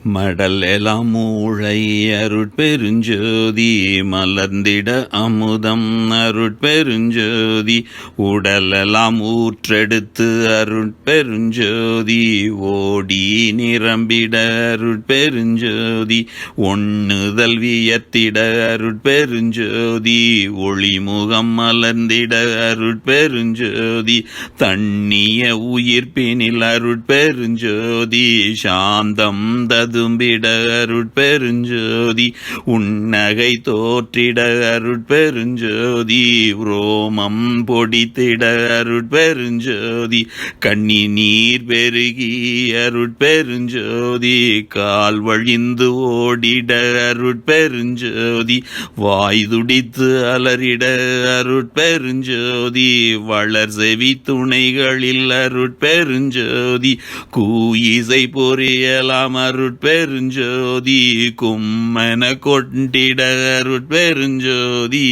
மடல் எலாம் மூளை அருட்பெருஞ்சோதி மலர்ந்திட அமுதம் அருட்பெருஞ்சோதி உடலெல்லாம் ஊற்றெடுத்து அருட்பெருஞ்சோதி ஓடி நிரம்பிட அருட்பெருஞ்சோதி ஒண்ணுதல் வியத்திட அருட்பெருஞ்சோதி ஒளிமுகம் மலர்ந்திட அருட்பெருஞ்சோதி தண்ணிய உயிர்ப்பினில் அருட்பெருஞ்சோதி சாந்தம் தும்பிட அருட்பெருஞ்சோதி உன்னகை தோற்றிட அருட்பெருஞ்சோதி ரோமம் பொடித்திட அருட்பெருஞ்சோதி கண்ணி நீர் பெருகி அருட்பெருஞ்சோதி கால் வழிந்து ஓடிட அருட்பெருஞ்சோதி வாய் துடித்து அலறிட அருட்பெருஞ்சோதி வளர் செவி துணைகளில் அருட்பெருஞ்சோதி கூயிசை பொறியலாம் அருட்பெருஞ்சோதி கும்மன கொண்டிட அருட்பெருஞ்சோதி.